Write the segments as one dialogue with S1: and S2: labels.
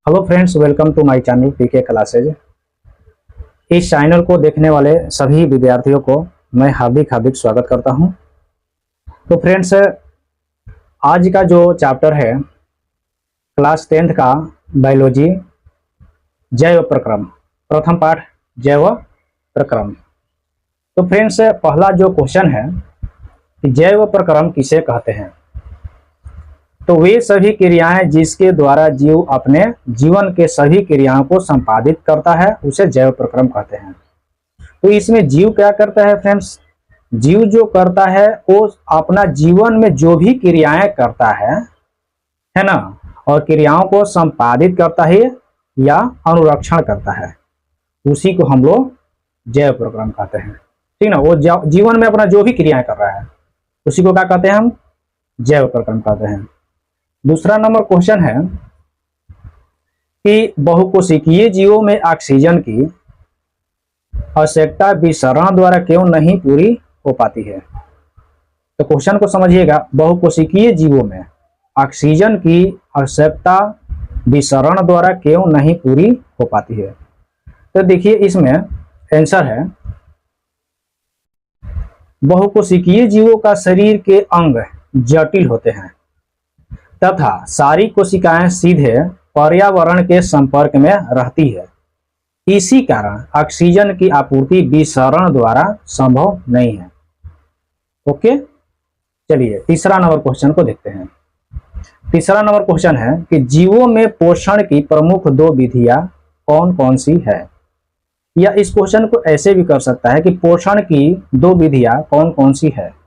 S1: Hello friends, welcome to my channel PK classes. इस चैनल को देखने वाले सभी विद्यार्थियों को मैं हार्दिक हार्दिक स्वागत करता हूं। तो फ्रेंड्स, आज का जो चैप्टर है क्लास 10th का बायोलॉजी जैव प्रक्रम, प्रथम पाठ जैव प्रक्रम। तो फ्रेंड्स, पहला जो क्वेश्चन है कि जैव प्रक्रम किसे कहते हैं। तो वे सभी क्रियाएं जिसके द्वारा जीव अपने जीवन के सभी क्रियाओं को संपादित करता है उसे जैव प्रक्रम कहते हैं। तो इसमें जीव क्या करता है फ्रेंड्स? जीव जो करता है वो अपना जीवन में जो भी क्रियाएं करता है ना, और क्रियाओं को संपादित करता है या अनुरक्षण करता है, उसी को हम लोग जैव प्रक्रम कहते हैं। ठीक ना, वो जीवन में अपना जो भी क्रियाएं कर रहा है उसी को क्या कहते हैं? हम जैव प्रक्रम कहते हैं। दूसरा नंबर क्वेश्चन है कि बहुकोशिकीय जीवों में ऑक्सीजन की आवश्यकता विसरण द्वारा क्यों नहीं पूरी हो पाती है। तो क्वेश्चन को समझिएगा, बहुकोशिकीय जीवों में ऑक्सीजन की आवश्यकता विसरण द्वारा क्यों नहीं पूरी हो पाती है। तो देखिए इसमें आंसर है, बहुकोशिकीय जीवों का शरीर के अंग जटिल होते हैं तथा सारी कोशिकाएं सीधे पर्यावरण के संपर्क में रहती है। इसी कारण ऑक्सीजन की आपूर्ति विसरण द्वारा संभव नहीं है। ओके, चलिए तीसरा नंबर क्वेश्चन को देखते हैं। तीसरा नंबर क्वेश्चन है कि जीवों में पोषण की प्रमुख दो विधियां कौन कौन सी है। या इस क्वेश्चन को ऐसे भी कर सकता है कि पोषण की दो विधियां कौन कौन सी है।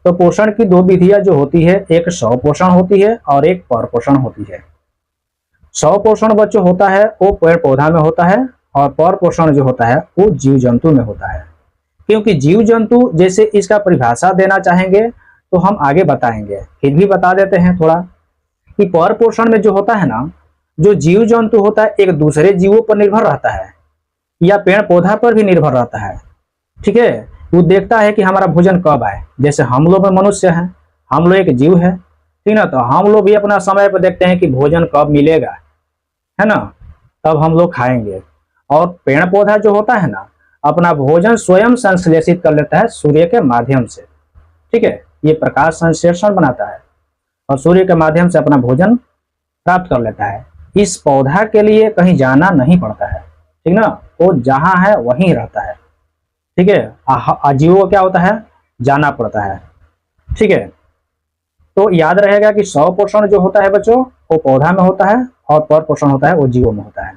S1: तो पोषण की दो विधियां जो होती है, एक स्वपोषण होती है और एक परपोषण होती है। स्वपोषण बच्चों होता है वो पेड़ पौधा में होता है, और परपोषण जो होता है वो जीव जंतु में होता है। क्योंकि जीव जंतु जैसे इसका परिभाषा देना चाहेंगे तो हम आगे बताएंगे, फिर भी बता देते हैं थोड़ा कि परपोषण में जो होता है ना, जो जीव जंतु होता है एक दूसरे जीवों पर निर्भर रहता है या पेड़ पौधा पर भी निर्भर रहता है। ठीक है, वो देखता है कि हमारा भोजन कब आए। जैसे हम लोग में मनुष्य हैं, हम लोग एक जीव है, ठीक ना, तो हम लोग भी अपना समय पर देखते हैं कि भोजन कब मिलेगा, है ना, तब हम लोग खाएंगे। और पेड़ पौधा जो होता है ना, अपना भोजन स्वयं संश्लेषित कर लेता है सूर्य के माध्यम से। ठीक है, ये प्रकाश संश्लेषण बनाता है और सूर्य के माध्यम से अपना भोजन प्राप्त कर लेता है। इस पौधा के लिए कहीं जाना नहीं पड़ता है, ठीक ना, वो जहां है वहीं रहता है। ठीक है, जीवों को क्या होता है? जाना पड़ता है। ठीक है, तो याद रहेगा कि स्वपोषण जो होता है बच्चों वो पौधा में होता है और परपोषण होता है वो जीवों में होता है।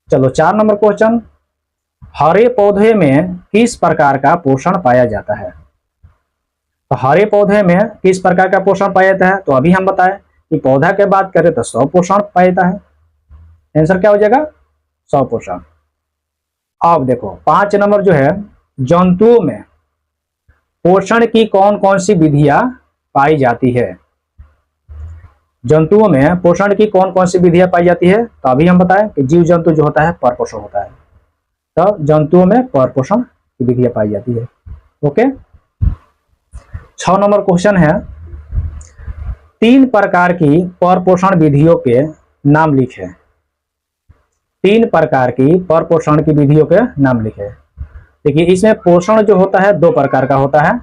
S1: चलो 4 नंबर क्वेश्चन, हरे पौधे में किस प्रकार का पोषण पाया जाता है। तो हरे पौधे में किस प्रकार का पोषण पाया जाता है, तो अभी हम बताएं कि पौधा के बात करें तो स्वपोषण पाया जाता है। आंसर क्या हो जाएगा? स्वपोषण। अब देखो 5 नंबर जो है, जंतुओं में पोषण की कौन कौन सी विधियां पाई जाती है। जंतुओं में पोषण की कौन कौन सी विधियां पाई जाती है, तो अभी हम बताएं कि जीव जंतु जो होता है परपोषण होता है, तो जंतुओं में परपोषण की विधियां पाई जाती है। ओके, 6 नंबर क्वेश्चन है, 3 प्रकार की परपोषण विधियों के नाम लिखे। 3 प्रकार की परपोषण की विधियों के नाम लिखे। देखिए इसमें पोषण जो होता है 2 प्रकार का होता है,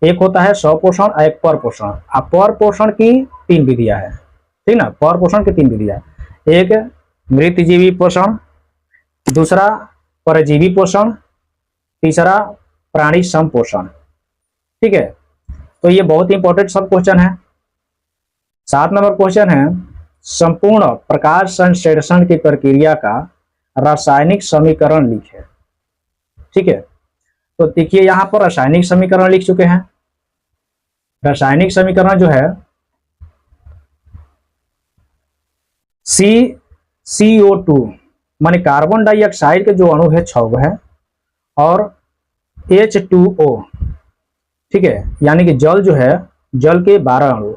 S1: एक होता है स्वपोषण और एक परपोषण। अब परपोषण की 3 विधियां है, ठीक ना, परपोषण की 3 विधियां, एक मृतजीवी पोषण, दूसरा परजीवी पोषण, तीसरा प्राणी संपोषण। ठीक है, तो ये बहुत इंपॉर्टेंट सब क्वेश्चन है। 7 नंबर क्वेश्चन है, संपूर्ण प्रकाश संश्लेषण की प्रक्रिया का रासायनिक समीकरण लिखे। ठीक है, तो देखिए यहां पर रासायनिक समीकरण लिख चुके हैं। रासायनिक समीकरण जो है CO2 माने कार्बन डाइऑक्साइड के जो अणु है 6 है, और H2O, ठीक है, यानी कि जल जो है, जल के 12 अणु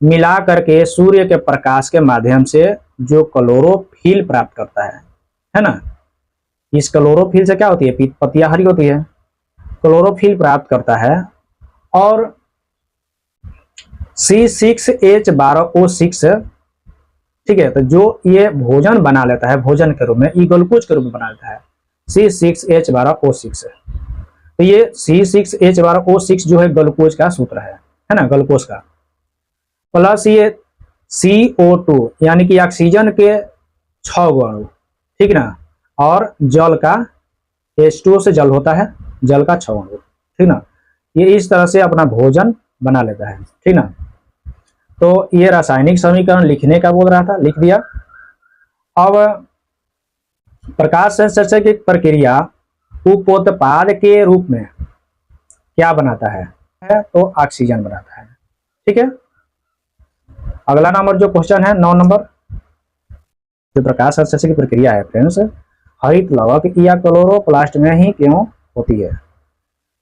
S1: मिला करके सूर्य के प्रकाश के माध्यम से जो क्लोरोफिल प्राप्त करता है ना, इस क्लोरोफिल से क्या होती है? पत्तियां हरी होती है, क्लोरोफिल प्राप्त करता है। और C6H12O6 ठीक है, तो जो ये भोजन बना लेता है भोजन के रूप में, ये ग्लूकोज के रूप में बना लेता है C6H12O6। तो ये C6H12O6 जो है ग्लूकोज का सूत्र है ना, ग्लूकोज का। प्लस ये CO2 यानी कि ऑक्सीजन के 6 अणु, ठीक ना, और जल का H2O से जल होता है, जल का 6 अणु, ठीक ना। ये इस तरह से अपना भोजन बना लेता है, ठीक ना। तो ये रासायनिक समीकरण लिखने का बोल रहा था, लिख दिया। अब प्रकाश संश्लेषण की प्रक्रिया उपोत्पाद के रूप में क्या बनाता है, तो ऑक्सीजन बनाता है, ठीक है। अगला नंबर जो क्वेश्चन है 9 नंबर, जो प्रकाश संश्लेषण की प्रक्रिया है फ्रेंड्स, हरित लवक या क्लोरोप्लास्ट में ही क्यों होती है,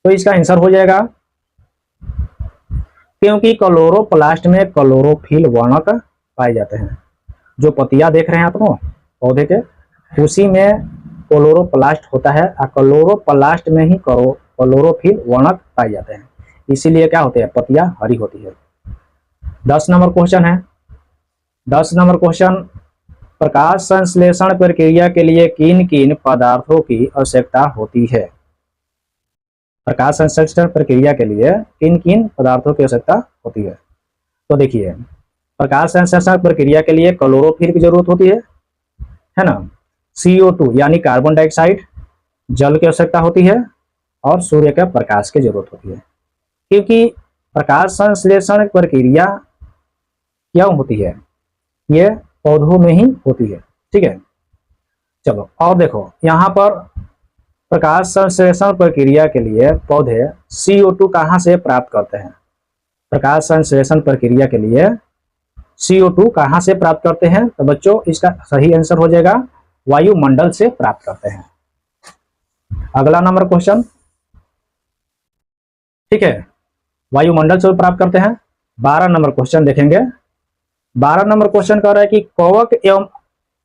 S1: तो इसका आंसर हो जाएगा क्योंकि क्लोरोप्लास्ट में क्लोरोफिल वर्णक पाए जाते हैं। जो पत्तियां देख रहे हैं आप लोग पौधे के, उसी में क्लोरोप्लास्ट होता है और क्लोरोप्लास्ट में ही क्लोरोफिल वर्णक पाए जाते हैं, इसीलिए क्या होते हैं, पत्तियां हरी होती है। 10 नंबर क्वेश्चन है। 10 नंबर क्वेश्चन, प्रकाश संश्लेषण प्रक्रिया के लिए किन किन पदार्थों की आवश्यकता होती है। प्रकाश संश्लेषण प्रक्रिया के लिए किन किन पदार्थों की आवश्यकता होती है, तो देखिए प्रकाश संश्लेषण प्रक्रिया के लिए क्लोरोफिल की जरूरत होती है ना, CO2 यानी कार्बन डाइऑक्साइड, जल की आवश्यकता होती है, और सूर्य के प्रकाश की जरूरत होती है। क्योंकि प्रकाश संश्लेषण प्रक्रिया क्यों होती है, ये पौधों में ही होती है, ठीक है। चलो और देखो, यहाँ पर प्रकाश संश्लेषण प्रक्रिया के लिए पौधे CO2 कहाँ से प्राप्त करते हैं। प्रकाश संश्लेषण प्रक्रिया के लिए CO2 कहाँ से प्राप्त करते हैं, तो बच्चों इसका सही आंसर हो जाएगा वायुमंडल से प्राप्त करते हैं। अगला नंबर क्वेश्चन, ठीक है, वायुमंडल से प्राप्त करते हैं। 12 नंबर क्वेश्चन देखेंगे। 12 नंबर क्वेश्चन कह रहा है कि कवक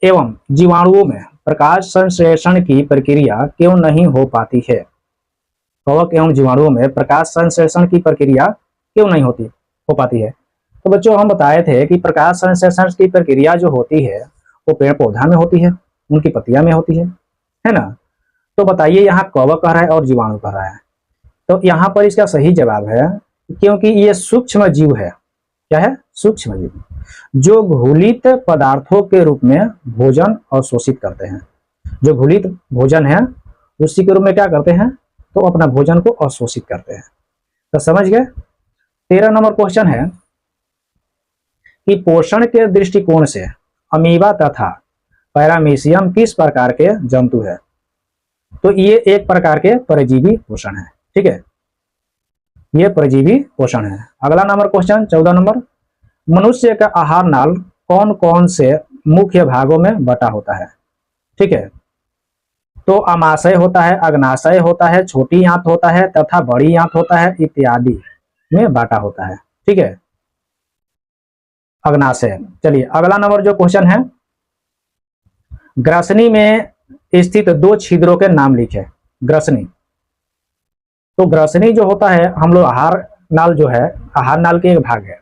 S1: एवं जीवाणुओं में प्रकाश संश्लेषण की प्रक्रिया क्यों नहीं हो पाती है। कवक एवं जीवाणुओं में प्रकाश संश्लेषण की प्रक्रिया क्यों नहीं हो पाती है। तो बच्चों हम बताए थे कि प्रकाश संश्लेषण की प्रक्रिया जो होती है वो पेड़ पौधा में होती है, उनकी पत्तियां में होती है ना। तो बताइए यहाँ कवक कह रहा है और जीवाणु कह रहा है, तो यहाँ पर इसका सही जवाब है क्योंकि ये सूक्ष्म जीव है। क्या है, सूक्ष्म जीव, जो घुलित पदार्थों के रूप में भोजन अवशोषित करते हैं। जो घुलित भोजन है उसी के रूप में क्या करते हैं, तो अपना भोजन को अवशोषित करते हैं। तो समझ गए। 13 नंबर क्वेश्चन है कि पोषण के दृष्टिकोण से अमीबा तथा पैरामीशियम किस प्रकार के जंतु है। तो ये एक प्रकार के परजीवी पोषण है, ठीक है, ये परजीवी पोषण है। अगला नंबर क्वेश्चन 14 नंबर, मनुष्य का आहार नाल कौन कौन से मुख्य भागों में बटा होता है। ठीक है, तो अमाशय होता है, अग्नाशय होता है, छोटी आंत होता है तथा बड़ी आंत होता है इत्यादि में बांटा होता है। ठीक है, अग्नाशय। चलिए अगला नंबर जो क्वेश्चन है, ग्रसनी में स्थित 2 छिद्रों के नाम लिखे। ग्रसनी, तो ग्रसनी जो होता है हम लोग आहार नाल जो है आहार नाल के एक भाग है।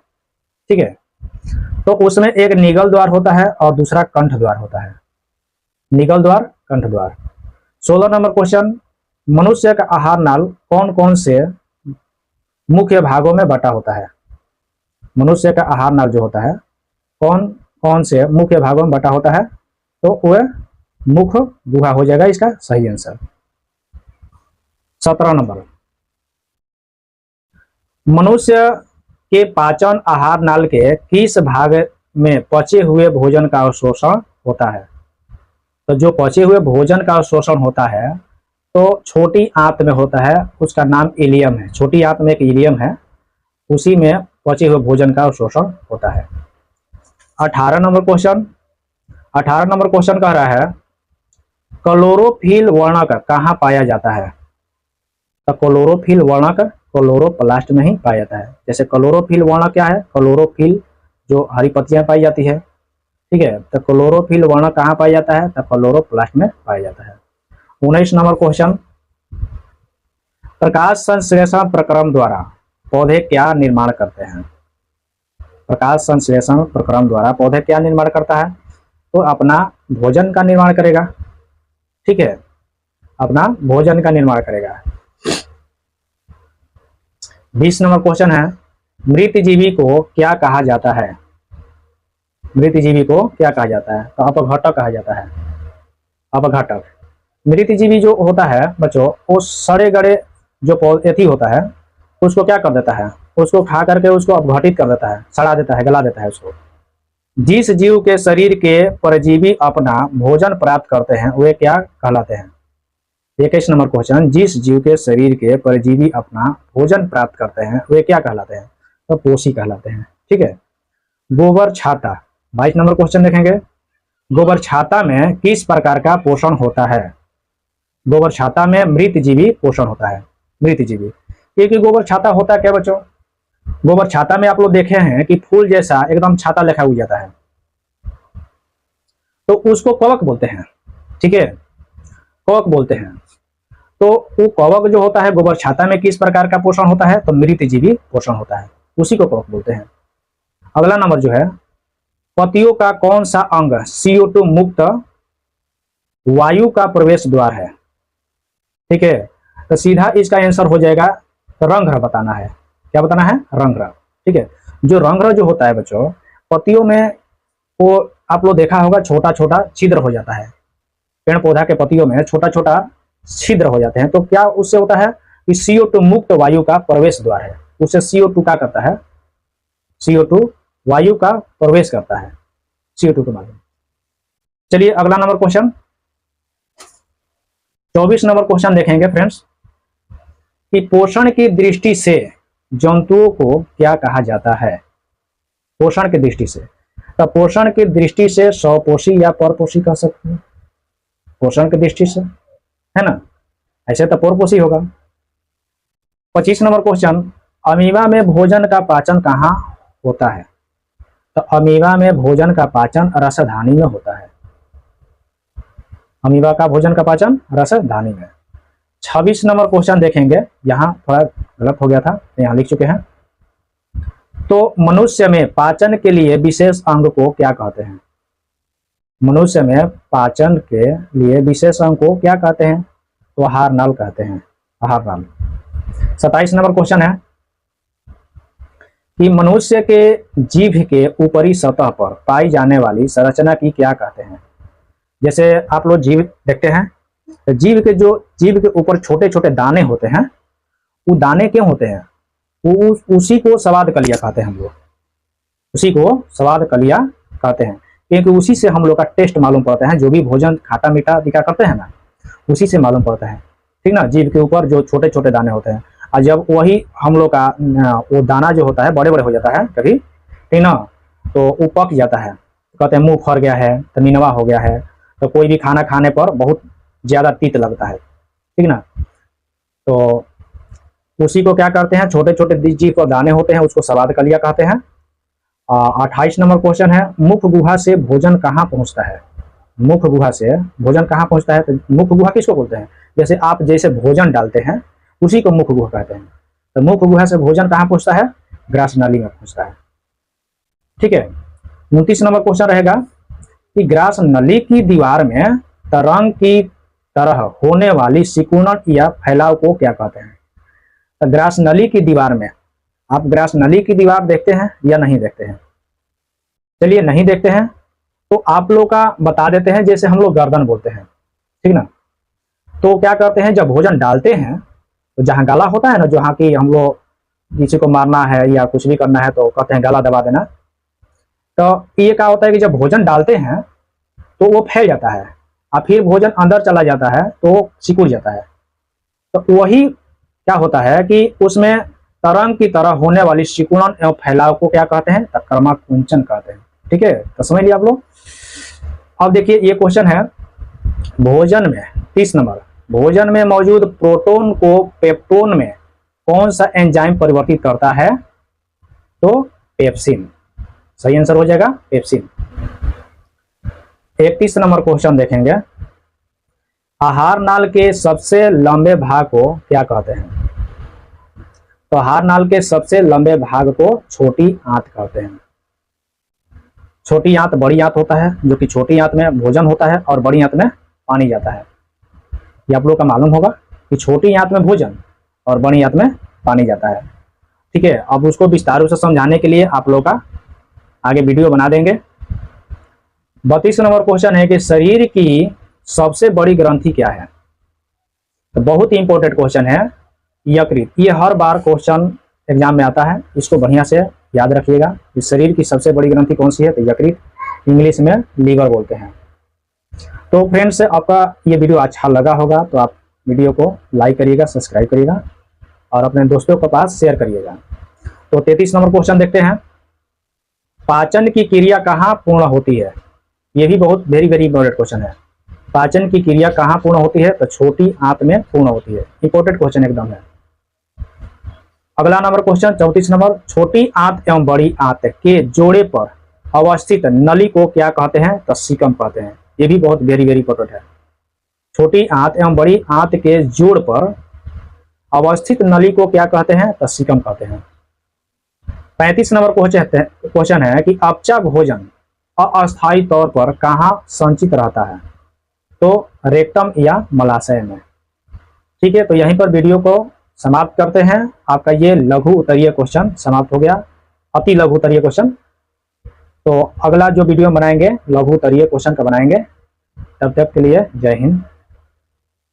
S1: ठीक है, तो उसमें एक निगल द्वार होता है और दूसरा कंठ द्वार होता है। निगल द्वार, कंठ द्वार। 16 नंबर क्वेश्चन, मनुष्य का आहार नाल कौन कौन से मुख्य भागों में बटा होता है। मनुष्य का आहार नाल जो होता है कौन कौन से मुख्य भागों में बटा होता है, तो वह मुख गुहा हो जाएगा इसका सही आंसर। 17 नंबर, मनुष्य के पाचन आहार नाल के किस भाग में पचे हुए भोजन का अवशोषण होता है। तो जो पचे हुए भोजन का अवशोषण होता है तो छोटी आंत में होता है, उसका नाम इलियम है। छोटी आंत में एक इलियम है, उसी में पचे हुए भोजन का अवशोषण होता है। 18 नंबर क्वेश्चन, 18 नंबर क्वेश्चन कह रहा है क्लोरोफिल वर्णक कहाँ पाया जाता है। तो क्लोरोफिल वर्णक क्लोरोप्लास्ट में ही पाया जाता है। जैसे क्लोरोफिल वर्णक क्या है, क्लोरोफिल जो हरी पत्तियां पाई जाती है। ठीक है, तो क्लोरोफिल वर्णक कहाँ पाया जाता है, तो क्लोरोप्लास्ट में पाया जाता है। 19 नंबर क्वेश्चन, प्रकाश संश्लेषण प्रक्रम द्वारा पौधे क्या निर्माण करते हैं। प्रकाश संश्लेषण प्रक्रम द्वारा पौधे क्या निर्माण करता है? तो अपना भोजन का निर्माण करेगा। ठीक है, अपना भोजन का निर्माण करेगा। 20 नंबर क्वेश्चन है, मृत जीवी को क्या कहा जाता है? मृत जीवी को क्या कहा जाता है? तो अपघटक कहा जाता है। अपघटक। मृत जीवी जो होता है बच्चों, वो सड़े गड़े जो पौधे होता है उसको क्या कर देता है? उसको खा करके उसको अपघटित कर देता है, सड़ा देता है, गला देता है उसको। जिस जीव के शरीर के परजीवी अपना भोजन प्राप्त करते हैं वे क्या कहलाते हैं? 21 नंबर क्वेश्चन, जिस जीव के शरीर के परजीवी अपना भोजन प्राप्त करते हैं वे क्या कहलाते हैं? तो पोषी कहलाते हैं। ठीक है। गोबर छाता। 22 नंबर क्वेश्चन देखेंगे, गोबर छाता में किस प्रकार का पोषण होता है? गोबर छाता में मृत जीवी पोषण होता है। मृत जीवी, क्योंकि गोबर छाता होता क्या बच्चों? गोबर छाता में आप लोग देखे हैं कि फूल जैसा एकदम छाता लेखा उग जाता है, तो उसको कवक बोलते हैं। ठीक है, कवक बोलते हैं। तो वो कवक जो होता है गोबर छाता में किस प्रकार का पोषण होता है? तो मृत जीवी पोषण होता है, उसी को कवक बोलते हैं। अगला नंबर जो है, पत्तियों का कौन सा अंग CO2 मुक्त वायु का प्रवेश द्वार है? ठीक है, तो सीधा इसका आंसर हो जाएगा रंध्र बताना है। क्या बताना है? रंध्र। ठीक है, जो रंध्र जो होता है बच्चों, पत्तियों में वो आप लोग देखा होगा छोटा छोटा छिद्र हो जाता है। पेड़ पौधा के पत्तियों में छोटा छोटा छिद्र हो जाते हैं, तो क्या उससे होता है कि CO2 मुक्त वायु का प्रवेश द्वार है। उससे CO2 क्या करता है? CO2 वायु का प्रवेश करता है CO2 के माध्यम। चलिए अगला नंबर क्वेश्चन, 24 नंबर क्वेश्चन देखेंगे फ्रेंड्स, कि पोषण की दृष्टि से जंतुओं को क्या कहा जाता है? पोषण की दृष्टि से, तो पोषण की दृष्टि से स्वपोषी या परपोषी कह सकते हैं। पोषण की दृष्टि से, है ना, ऐसे तो परपोषी होगा। 25 नंबर क्वेश्चन, अमीबा में भोजन का पाचन कहाँ होता है? तो अमीबा में भोजन का पाचन रसधानी में होता है। अमीबा का भोजन का पाचन रसधानी में। 26 नंबर क्वेश्चन देखेंगे, यहाँ थोड़ा गलत हो गया था, यहाँ लिख चुके हैं। तो मनुष्य में पाचन के लिए विशेष अंग को क्या कहते हैं? मनुष्य में पाचन के लिए विशेष अंग को क्या कहते हैं? तो आहार नाल कहते हैं, आहार नाल। 27 नंबर क्वेश्चन है कि मनुष्य के जीभ के ऊपरी सतह पर पाई जाने वाली संरचना की क्या कहते हैं? जैसे आप लोग जीभ देखते हैं, तो जीभ के ऊपर छोटे छोटे दाने होते हैं। वो दाने क्यों होते हैं? वो उसी को स्वाद कलिया कहते हैं हम लोग, उसी को स्वाद कलिया कहते हैं, क्योंकि उसी से हम लोग का टेस्ट मालूम पड़ता है। जो भी भोजन खाटा मीठा दिखा करते हैं ना, उसी से मालूम पड़ता है। ठीक ना, जीभ के ऊपर जो छोटे छोटे दाने होते हैं, और जब वही हम लोग का वो दाना जो होता है बड़े बड़े हो जाता है कभी, ठीक ना, तो वो पक जाता है, कहते हैं मुंह फर गया है, तमीनवा हो गया है, तो कोई भी खाना खाने पर बहुत ज्यादा तीत लगता है। ठीक ना, तो उसी को क्या करते हैं, छोटे छोटे जीभ पर दाने होते हैं, उसको स्वाद कलिया कहते हैं। 28 नंबर क्वेश्चन है, मुख गुहा से भोजन कहाँ पहुंचता है? मुख गुहा से भोजन कहाँ पहुंचता है? तो मुख गुहा किसको बोलते हैं? जैसे आप जैसे भोजन डालते हैं उसी को मुख गुहा कहते हैं। तो मुख गुहा से भोजन कहाँ पहुंचता है? ग्रास नाली में पहुंचता है। ठीक है। 29 नंबर क्वेश्चन रहेगा कि ग्रास नली की दीवार में तरंग की तरह होने वाली सिकुड़न या फैलाव को क्या कहते हैं? तो ग्रास नली की दीवार में, आप ग्रास नली की दीवार देखते हैं या नहीं देखते हैं? चलिए नहीं देखते हैं तो आप लोग का बता देते हैं, जैसे हम लोग गर्दन बोलते हैं, ठीक ना। तो क्या करते हैं, जब भोजन डालते हैं तो जहाँ गला होता है ना, जहाँ की हम लोग किसी को मारना है या कुछ भी करना है तो कहते हैं गला दबा देना। तो ये क्या होता है कि जब भोजन डालते हैं तो वो फैल जाता है और फिर भोजन अंदर चला जाता है तो सिकुड़ जाता है। तो वही क्या होता है कि उसमें तरंग की तरह होने वाली सिकुड़न एवं फैलाव को क्या कहते हैं? कर्माकुंचन कहते हैं। ठीक है, तो समझ लिया आप लोग। अब देखिए ये क्वेश्चन है, भोजन में 30 नंबर, भोजन में मौजूद प्रोटोन को पेप्टोन में कौन सा एंजाइम परिवर्तित करता है? तो पेप्सिन, सही आंसर हो जाएगा पेप्सिन। 31 नंबर क्वेश्चन देखेंगे, आहार नाल के सबसे लंबे भाग को क्या कहते हैं? तो आहार नाल के सबसे लंबे भाग को छोटी आंत कहते हैं। छोटी आंत बड़ी आंत होता है, जो कि छोटी आंत में भोजन होता है और बड़ी आंत में पानी जाता है। ये आप लोग का मालूम होगा कि छोटी आंत में भोजन और बड़ी आंत में पानी जाता है। ठीक है, अब उसको विस्तार रूप से समझाने के लिए आप लोग का आगे वीडियो बना देंगे। 32 नंबर क्वेश्चन है कि शरीर की सबसे बड़ी ग्रंथि क्या है। तो बहुत ही इंपॉर्टेंट क्वेश्चन है यकृत। ये हर बार क्वेश्चन एग्जाम में आता है, इसको बढ़िया से याद रखिएगा कि शरीर की सबसे बड़ी ग्रंथि कौन सी है। तो यकृत, इंग्लिश में लीवर बोलते हैं। तो फ्रेंड्स, आपका ये वीडियो अच्छा लगा होगा तो आप वीडियो को लाइक करिएगा, सब्सक्राइब करिएगा और अपने दोस्तों के पास शेयर करिएगा। तो 33 नंबर क्वेश्चन देखते हैं, पाचन की क्रिया कहाँ पूर्ण होती है। ये भी बहुत वेरी इंपॉर्टेंट क्वेश्चन है। पाचन की क्रिया कहाँ पूर्ण होती है। तो छोटी आंत में पूर्ण होती है। इंपॉर्टेंट क्वेश्चन एकदम है। अगला नंबर क्वेश्चन 34 नंबर, छोटी आंत एवं बड़ी आंत के जोड़े पर अवस्थित नली को क्या कहते हैं। तो सीकम कहते हैं। ये भी बहुत वेरी इंपॉर्टेंट है। छोटी आंत एवं बड़ी आंत के जोड़ पर अवस्थित नली को क्या कहते हैं। तो सीकम कहते हैं। 35 नंबर क्वेश्चन है कि अपचा भोजन अस्थायी तौर पर कहाँ संचित रहता है। तो रेक्टम या मलाशय में। ठीक है, तो यहीं पर वीडियो को समाप्त करते हैं। आपका ये लघु उत्तरीय क्वेश्चन समाप्त हो गया, अति लघु उत्तरीय क्वेश्चन। तो अगला जो वीडियो बनाएंगे लघु उत्तरीय क्वेश्चन का बनाएंगे। तब तक के लिए जय हिंद।